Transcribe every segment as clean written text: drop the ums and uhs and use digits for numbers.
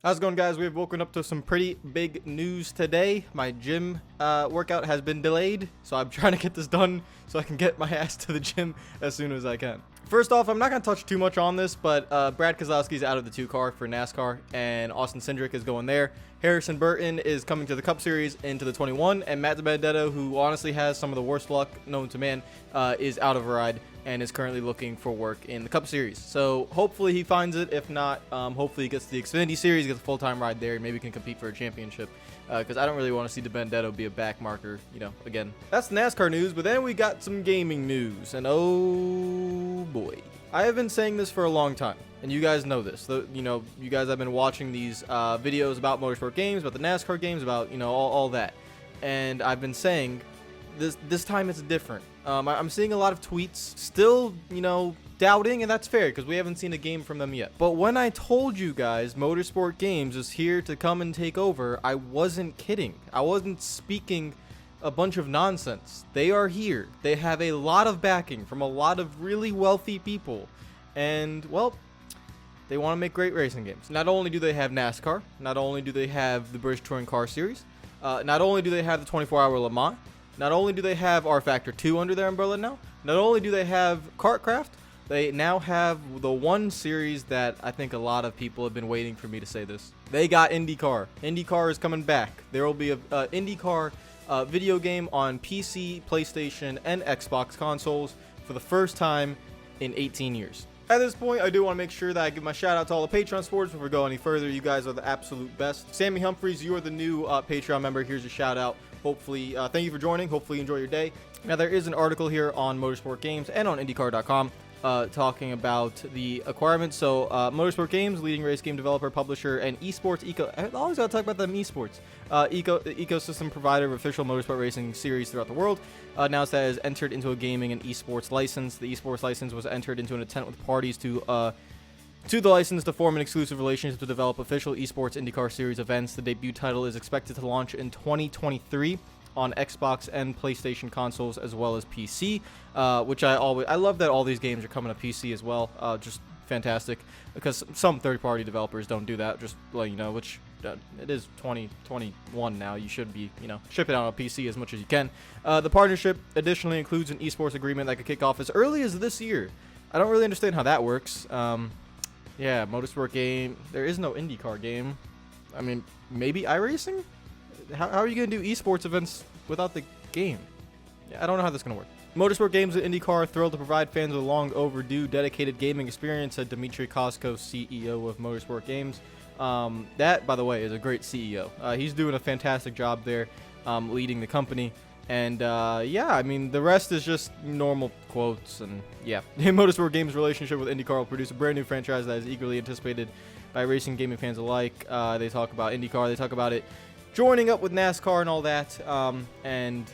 How's it going, guys? We've woken up to some pretty big news today. My gym workout has been delayed, so I'm trying to get this done so I can get my ass to the gym as soon as I can. First off, I'm not going to touch too much on this, but Brad Keselowski's out of the 2 car for NASCAR, and Austin Cindric is going there. Harrison Burton is coming to the Cup Series into the 21, and Matt DiBenedetto, who honestly has some of the worst luck known to man, is out of a ride and is currently looking for work in the Cup Series. So hopefully he finds it. If not, hopefully he gets the Xfinity Series, gets a full-time ride there, and maybe can compete for a championship. Because I don't really want to see DiBenedetto be a back marker, again. That's NASCAR news, but then we got some gaming news, and oh boy. I have been saying this for a long time, and you guys know this. You guys have been watching these videos about motorsport games, about the NASCAR games, about, all that. And I've been saying this time it's different. I'm seeing a lot of tweets still, doubting, and that's fair because we haven't seen a game from them yet. But when I told you guys Motorsport Games is here to come and take over, I wasn't kidding. I wasn't speaking a bunch of nonsense. They are here. They have a lot of backing from a lot of really wealthy people. And, well, they want to make great racing games. Not only do they have NASCAR, not only do they have the British Touring Car Series, not only do they have the 24-hour Le Mans, not only do they have R-Factor 2 under their umbrella now, not only do they have KartCraft, they now have the one series that I think a lot of people have been waiting for me to say this. They got Indycar. Indycar is coming back. There will be a Indycar video game on PC, PlayStation, and Xbox consoles for the first time in 18 years. At this point, I do want to make sure that I give my shout out to all the Patreon supporters before we go any further. You guys are the absolute best. Sammy Humphreys, you are the new Patreon member. Here's your shout out. Hopefully, thank you for joining. Hopefully you enjoy your day. Now, there is an article here on Motorsport Games and on IndyCar.com talking about the acquirements. So, Motorsport Games, leading race game developer, publisher, and esports I always gotta talk about them esports. Ecosystem provider of official motorsport racing series throughout the world. Announced that it has entered into a gaming and esports license. The esports license was entered into an intent with parties to the license to form an exclusive relationship to develop official esports IndyCar series events. The debut title is expected to launch in 2023 on Xbox and PlayStation consoles as well as PC, which I love that all these games are coming to PC as well. Just fantastic, because some third-party developers don't do that. Just let you know, which it is 2021 now. You should be, ship it out on PC as much as you can. The partnership additionally includes an esports agreement that could kick off as early as this year. I don't really understand how that works. Yeah, motorsport game. There is no IndyCar game. I mean, maybe iRacing? How are you going to do esports events without the game? Yeah, I don't know how this is going to work. Motorsport Games and IndyCar thrilled to provide fans with a long overdue dedicated gaming experience, said Dmitry Kosko, CEO of Motorsport Games. That, by the way, is a great CEO. He's doing a fantastic job there, leading the company. And, yeah, I mean, the rest is just normal quotes. And, yeah, Motorsport Games' relationship with IndyCar will produce a brand new franchise that is eagerly anticipated by racing gaming fans alike. They talk about IndyCar. They talk about it joining up with NASCAR and all that. And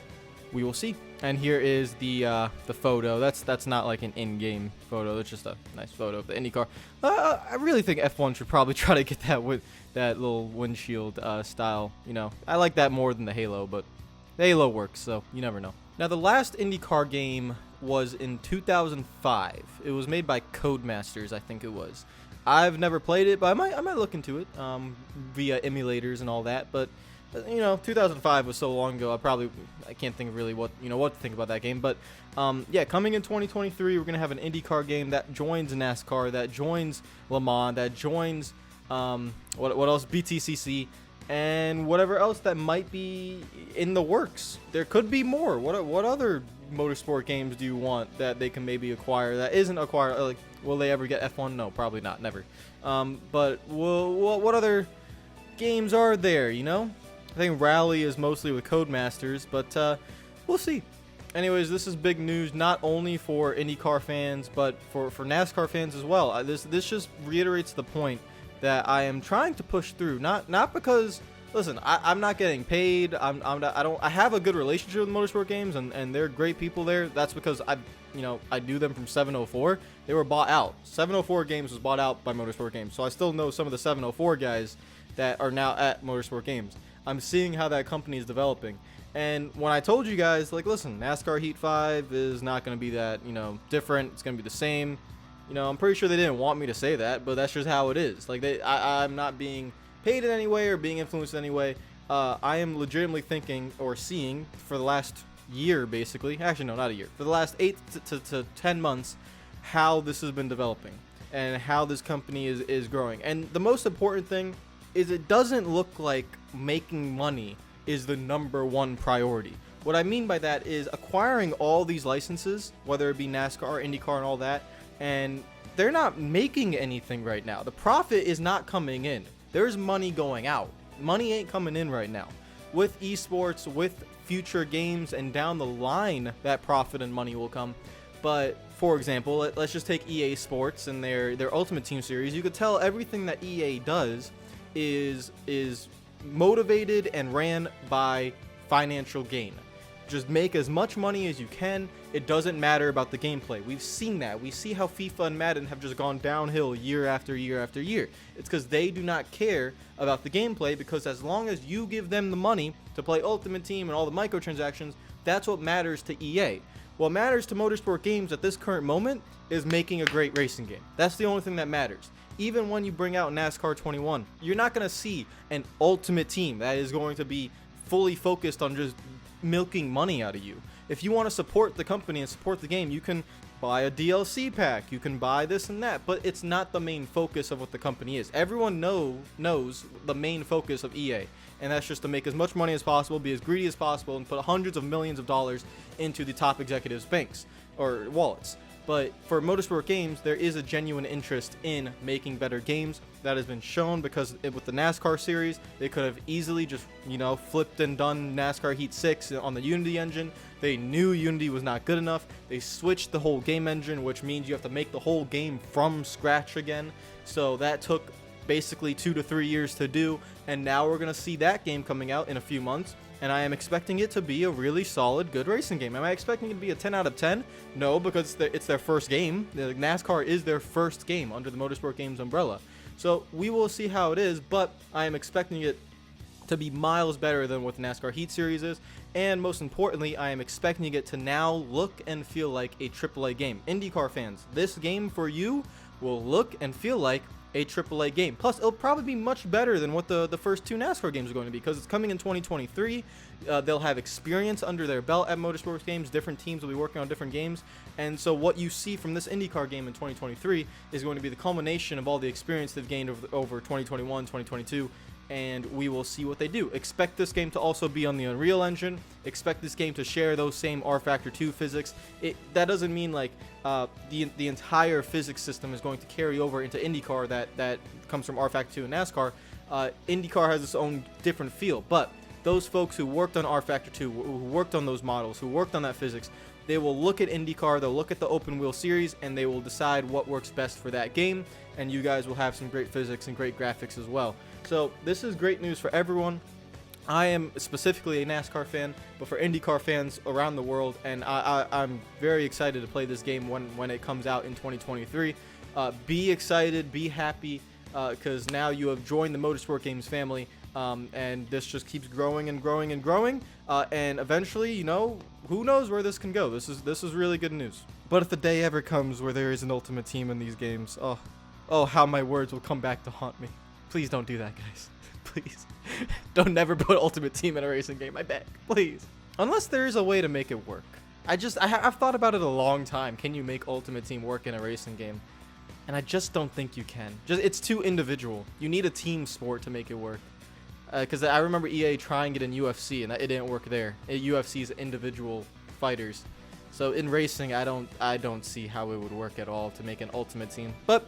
we will see. And here is the photo. That's not like an in-game photo. It's just a nice photo of the IndyCar. I really think F1 should probably try to get that with that little windshield style. I like that more than the Halo, but the Halo works, so you never know. Now, the last IndyCar game was in 2005. It was made by Codemasters, I think it was. I've never played it, but I might look into it via emulators and all that. But 2005 was so long ago. I can't think of really what to think about that game. But yeah, coming in 2023, we're gonna have an IndyCar game that joins NASCAR, that joins Le Mans, that joins what else? BTCC. And whatever else that might be in the works. There could be more. What other motorsport games do you want that they can maybe acquire that isn't acquired? Like, will they ever get F1? No, probably not. Never. But what other games are there? I think Rally is mostly with Codemasters, but we'll see. Anyways, this is big news not only for IndyCar fans, but for NASCAR fans as well. This just reiterates the point that I am trying to push through, not because, listen, I'm not getting paid. I have a good relationship with Motorsport Games, and they're great people there. That's because I do them from 704. They were bought out. 704 Games was bought out by Motorsport Games, so I still know some of the 704 guys that are now at Motorsport Games. I'm seeing how that company is developing, and when I told you guys, like, listen, NASCAR Heat 5 is not going to be that different. It's going to be the same. I'm pretty sure they didn't want me to say that, but that's just how it is. Like, I'm not being paid in any way or being influenced in any way, I am legitimately thinking or seeing for the last year, basically, actually no, not a year, for the last 8 to 10 months, how this has been developing and how this company is growing. And the most important thing is it doesn't look like making money is the #1 priority. What I mean by that is acquiring all these licenses, whether it be NASCAR, IndyCar, and all that, and they're not making anything right now. The profit is not coming in. There's money going out. Money ain't coming in right now. With esports, with future games, and down the line, that profit and money will come. But for example, let's just take EA Sports and their Ultimate Team series. You could tell everything that EA does is motivated and ran by financial gain. Just make as much money as you can. It doesn't matter about the gameplay. We've seen that. We see how FIFA and Madden have just gone downhill year after year after year. It's because they do not care about the gameplay, because as long as you give them the money to play Ultimate Team and all the microtransactions, that's what matters to EA. What matters to Motorsport Games at this current moment is making a great racing game. That's the only thing that matters. Even when you bring out NASCAR 21, you're not going to see an Ultimate Team that is going to be fully focused on just milking money out of you. If you want to support the company and support the game, you can buy a DLC pack, you can buy this and that, but it's not the main focus of what the company is. Everyone knows the main focus of EA, and that's just to make as much money as possible, be as greedy as possible, and put hundreds of millions of dollars into the top executives' banks or wallets. But for Motorsport Games, there is a genuine interest in making better games. That has been shown because with the NASCAR series, they could have easily just, flipped and done NASCAR Heat 6 on the Unity engine. They knew Unity was not good enough. They switched the whole game engine, which means you have to make the whole game from scratch again. So that took basically 2 to 3 years to do, and now we're going to see that game coming out in a few months. And I am expecting it to be a really solid, good racing game. Am I expecting it to be a 10 out of 10? No, because it's their first game. The NASCAR is their first game under the Motorsport Games umbrella. So we will see how it is, but I am expecting it to be miles better than what the NASCAR Heat Series is. And most importantly, I am expecting it to now look and feel like a AAA game. IndyCar fans, this game for you will look and feel like a AAA game. Plus, it'll probably be much better than what the first 2 NASCAR games are going to be, because it's coming in 2023. They'll have experience under their belt at Motorsport Games. Different teams will be working on different games. And so what you see from this IndyCar game in 2023 is going to be the culmination of all the experience they've gained over 2021, 2022. And we will see what they do. Expect this game to also be on the Unreal Engine. Expect this game to share those same R Factor 2 physics. That doesn't mean like the entire physics system is going to carry over into IndyCar that comes from R Factor 2 and NASCAR. IndyCar has its own different feel, but those folks who worked on R Factor 2, who worked on those models, who worked on that physics, they will look at IndyCar, they'll look at the open wheel series, and they will decide what works best for that game, and you guys will have some great physics and great graphics as well. So this is great news for everyone. I am specifically a NASCAR fan, but for IndyCar fans around the world, and I'm very excited to play this game when it comes out in 2023. Be excited, be happy, because now you have joined the Motorsport Games family, and this just keeps growing and growing and growing, and eventually, who knows where this can go. This is really good news. But if the day ever comes where there is an Ultimate Team in these games, oh, how my words will come back to haunt me. Please don't do that, guys. Please. Don't never put Ultimate Team in a racing game, I beg. Please. Unless there is a way to make it work. I've thought about it a long time. Can you make Ultimate Team work in a racing game? And I just don't think you can. It's too individual. You need a team sport to make it work. Because I remember EA trying it in UFC, and it didn't work there. UFC's individual fighters. So in racing, I don't see how it would work at all to make an Ultimate Team. But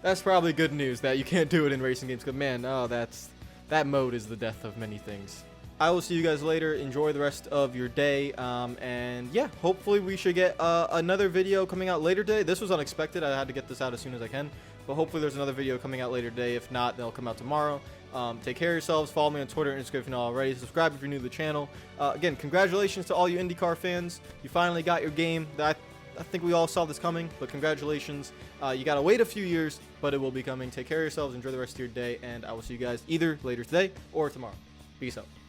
that's probably good news that you can't do it in racing games, because man, that mode is the death of many things. I will see you guys later. Enjoy the rest of your day, and yeah, hopefully we should get another video coming out later today. This was unexpected. I had to get this out as soon as I can, but hopefully there's another video coming out later today. If not, they'll come out tomorrow. Take care of yourselves. Follow me on Twitter and Instagram if you're not already. Subscribe if you're new to the channel. Again, congratulations to all you IndyCar fans. You finally got your game. I think we all saw this coming, but congratulations. You gotta wait a few years, but it will be coming. Take care of yourselves, enjoy the rest of your day, and I will see you guys either later today or tomorrow. Peace out.